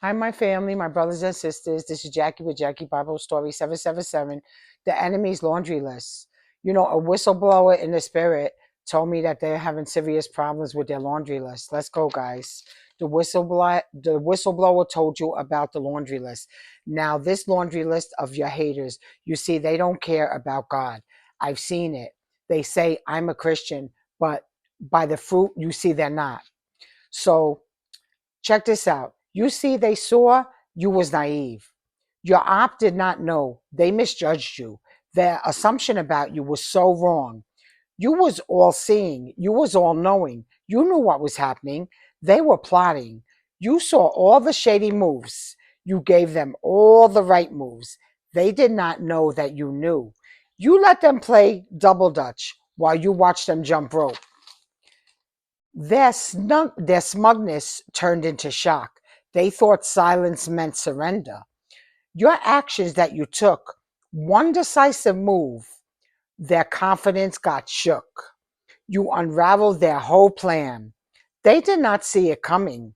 Hi, my family, my brothers and sisters. This is Jackie with Jackie Bible Story 777, the enemy's laundry list. You know, a whistleblower in the spirit told me that they're having serious problems with their laundry list. Let's go, guys. The whistleblower told you about the laundry list. Now, this laundry list of your haters, you see, they don't care about God. I've seen it. They say, I'm a Christian, but by the fruit, you see they're not. So check this out. You see, they saw you was naive. Your op did not know. They misjudged you. Their assumption about you was so wrong. You was all seeing. You was all knowing. You knew what was happening. They were plotting. You saw all the shady moves. You gave them all the right moves. They did not know that you knew. You let them play double dutch while you watched them jump rope. Their smugness turned into shock. They thought silence meant surrender. Your actions that you took, one decisive move, their confidence got shook. You unraveled their whole plan. They did not see it coming.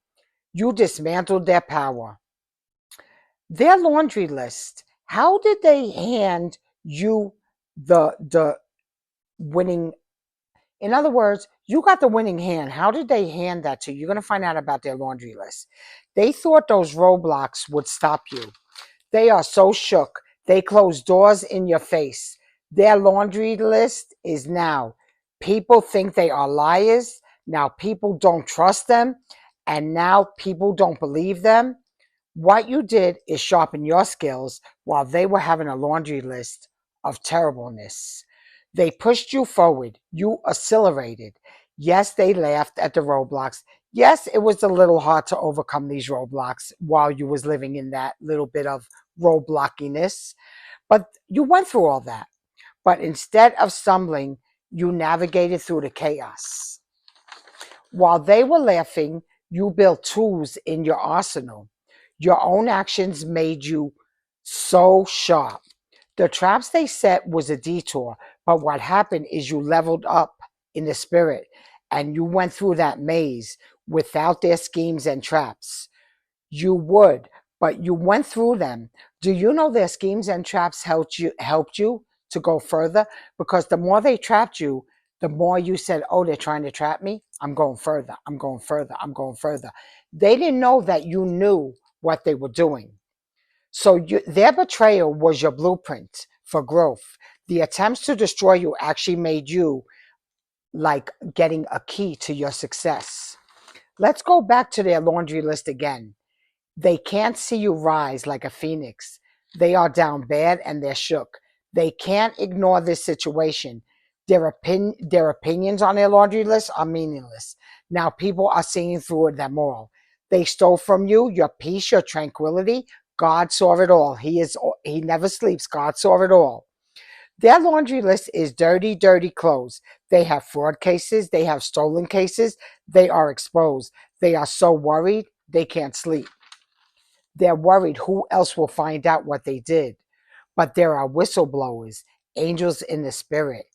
You dismantled their power. Their laundry list. How did they hand you the winning? In other words, you got the winning hand. How did they hand that to you? You're going to find out about their laundry list. They thought those roadblocks would stop you. They are so shook. They close doors in your face. Their laundry list is now. People think they are liars. Now people don't trust them. And now people don't believe them. What you did is sharpen your skills while they were having a laundry list of terribleness. They pushed you forward. You accelerated. Yes, they laughed at the roadblocks. Yes, it was a little hard to overcome these roadblocks while you was living in that little bit of roadblockiness. But you went through all that. But instead of stumbling, you navigated through the chaos. While they were laughing, you built tools in your arsenal. Your own actions made you so sharp. The traps they set was a detour, but what happened is you leveled up in the spirit and you went through that maze without their schemes and traps. You would, but you went through them. Do you know their schemes and traps helped you to go further? Because the more they trapped you, the more you said, "Oh, they're trying to trap me. I'm going further. I'm going further. I'm going further." They didn't know that you knew what they were doing. So their betrayal was your blueprint for growth. The attempts to destroy you actually made you like getting a key to your success. Let's go back to their laundry list again. They can't see you rise like a phoenix. They are down bad and they're shook. They can't ignore this situation. Their opinions on their laundry list are meaningless. Now people are seeing through them all. They stole from you your peace, your tranquility. God saw it all. He never sleeps. God saw it all. Their laundry list is dirty, dirty clothes. They have fraud cases. They have stolen cases. They are exposed. They are so worried they can't sleep. They're worried who else will find out what they did. But there are whistleblowers, angels in the spirit.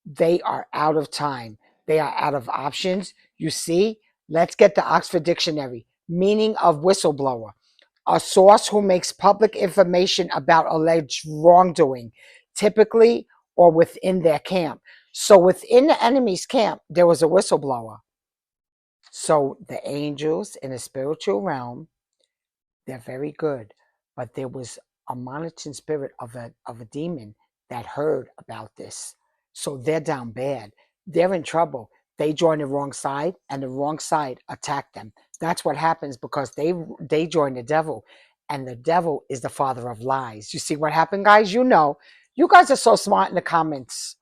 They are out of time. They are out of options. You see, let's get the Oxford Dictionary. Meaning of whistleblower: a source who makes public information about alleged wrongdoing, typically or within their camp. So within the enemy's camp, there was a whistleblower. So the angels in the spiritual realm, they're very good, but there was a monitoring spirit of a demon that heard about this. So they're down bad. They're in trouble. They joined the wrong side, and the wrong side attacked them. That's what happens because they joined the devil, and the devil is the father of lies. You see what happened, guys? You know, you guys are so smart in the comments.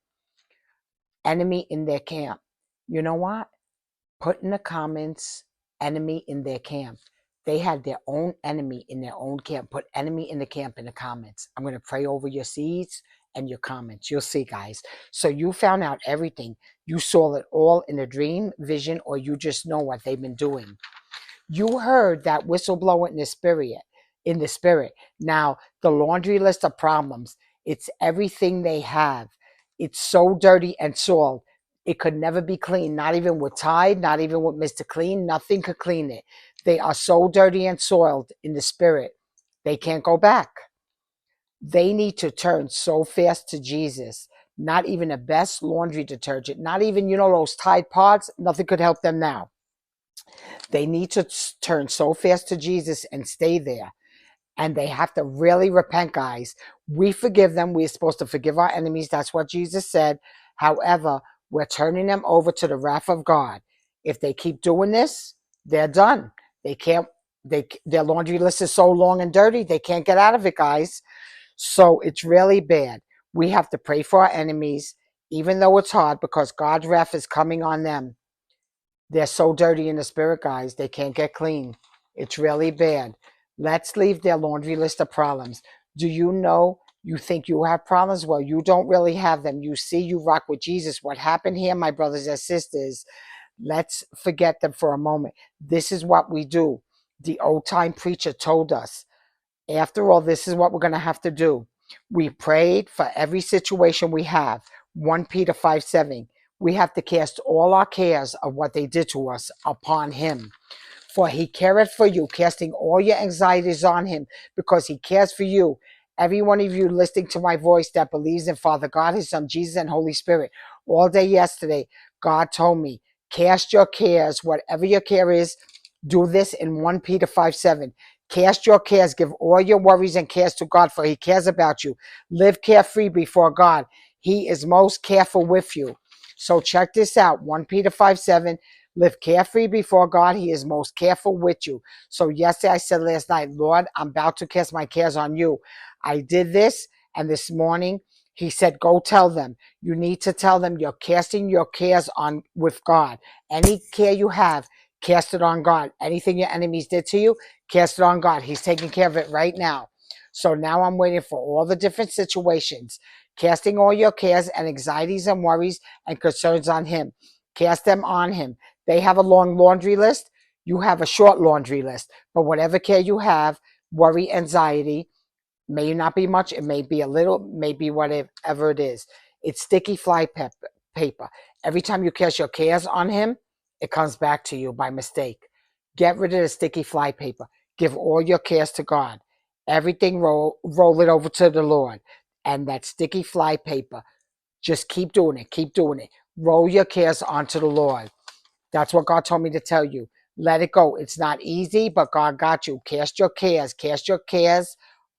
Enemy in their camp. You know what? Put in the comments, enemy in their camp. They had their own enemy in their own camp. Put enemy in the camp in the comments. I'm going to pray over your seeds and your comments. You'll see, guys. So you found out everything. You saw it all in a dream, vision, or you just know what they've been doing. You heard that whistleblower in the spirit. In the spirit. Now, the laundry list of problems, it's everything they have. It's so dirty and soiled. It could never be clean, not even with Tide, not even with Mr. Clean. Nothing could clean it. They are so dirty and soiled in the spirit, they can't go back. They need to turn so fast to Jesus. Not even the best laundry detergent, not even, those Tide Pods, nothing could help them now. They need to turn so fast to Jesus and stay there. And they have to really repent, guys. We forgive them. We're supposed to forgive our enemies. That's what Jesus said. However, we're turning them over to the wrath of God. If they keep doing this, they're done. They can't, their laundry list is so long and dirty, they can't get out of it, guys. So it's really bad. We have to pray for our enemies, even though it's hard, because God's wrath is coming on them. They're so dirty in the spirit, guys. They can't get clean. It's really bad. Let's leave their laundry list of problems. Do you know you think you have problems? Well, you don't really have them. You see, you rock with Jesus. What happened here, my brothers and sisters, let's forget them for a moment. This is what we do. The old time preacher told us, after all, this is what we're going to have to do. We prayed for every situation we have. 1 Peter 5:7. We have to cast all our cares of what they did to us upon him. For he careth for you, casting all your anxieties on him, because he cares for you. Every one of you listening to my voice that believes in Father God, his Son, Jesus, and Holy Spirit. All day yesterday, God told me, cast your cares, whatever your care is, do this in 1 Peter 5:7. Cast your cares, give all your worries and cares to God, for he cares about you. Live carefree before God. He is most careful with you. So check this out, 1 Peter 5:7. Live carefree before God. He is most careful with you. So yesterday I said last night, Lord, I'm about to cast my cares on you. I did this, and this morning he said, go tell them. You need to tell them you're casting your cares on with God. Any care you have, cast it on God. Anything your enemies did to you, cast it on God. He's taking care of it right now. So now I'm waiting for all the different situations, casting all your cares and anxieties and worries and concerns on him. Cast them on him. They have a long laundry list. You have a short laundry list. But whatever care you have, worry, anxiety, may not be much. It may be a little, maybe whatever it is. It's sticky fly paper. Every time you cast your cares on him, it comes back to you by mistake. Get rid of the sticky fly paper. Give all your cares to God. Everything roll it over to the Lord. And that sticky fly paper, just keep doing it. Keep doing it. Roll your cares onto the Lord. That's what God told me to tell you. Let it go. It's not easy, but God got you. Cast your cares. Cast your cares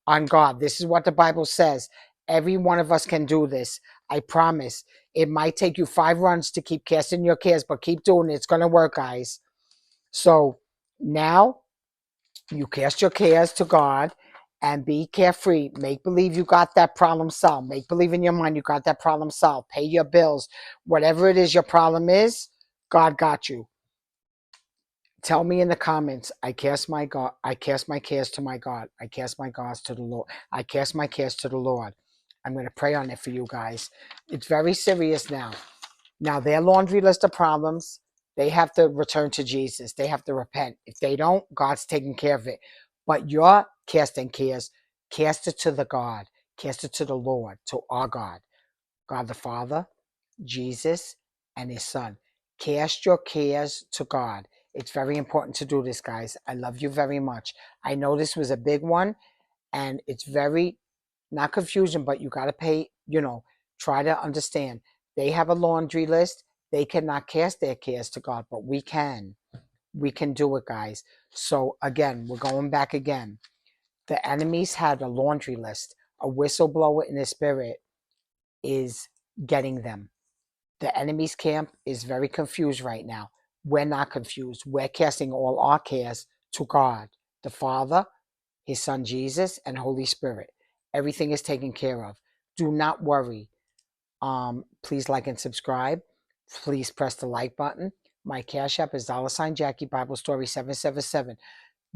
on God. This is what the Bible says. Every one of us can do this. I promise. It might take you 5 runs to keep casting your cares, but keep doing it. It's going to work, guys. So now you cast your cares to God and be carefree. Make believe you got that problem solved. Make believe in your mind you got that problem solved. Pay your bills. Whatever it is your problem is, God got you. Tell me in the comments, I cast my cares to my God. I cast my cares to the Lord. I cast my cares to the Lord. I'm going to pray on it for you guys. It's very serious now. Now, their laundry list of problems, they have to return to Jesus. They have to repent. If they don't, God's taking care of it. But your casting cares, cast it to the God. Cast it to the Lord, to our God. God the Father, Jesus, and his Son. Cast your cares to God. It's very important to do this, guys. I love you very much. I know this was a big one, and it's very, not confusion, but you got to pay, try to understand. They have a laundry list. They cannot cast their cares to God, but we can. We can do it, guys. So again, we're going back again. The enemies had a laundry list. A whistleblower in the spirit is getting them. The enemy's camp is very confused right now. We're not confused. We're casting all our cares to God, the Father, his Son Jesus, and Holy Spirit. Everything is taken care of. Do not worry. Please like and subscribe. Please press the like button. My Cash App is $Jackie Bible Story 777.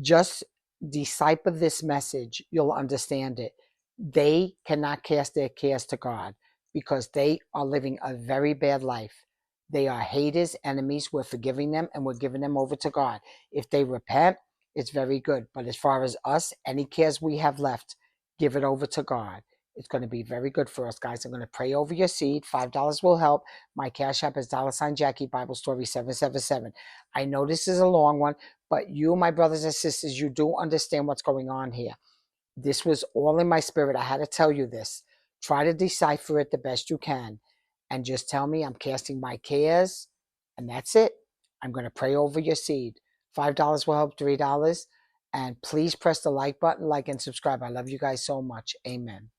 Just decipher this message. You'll understand it. They cannot cast their cares to God because they are living a very bad life. They are haters, enemies. We're forgiving them and we're giving them over to God. If they repent, it's very good. But as far as us, any cares we have left, give it over to God. It's going to be very good for us, guys. I'm going to pray over your seed. $5 will help. My Cash App is $Jackie Bible Story 777. I know this is a long one, But you, my brothers and sisters, you do understand what's going on here. This was all in my spirit. I had to tell you this. Try to decipher it the best you can. And just tell me I'm casting my cares. And that's it. I'm going to pray over your seed. $5 will help, $3. And please press the like button, like and subscribe. I love you guys so much. Amen.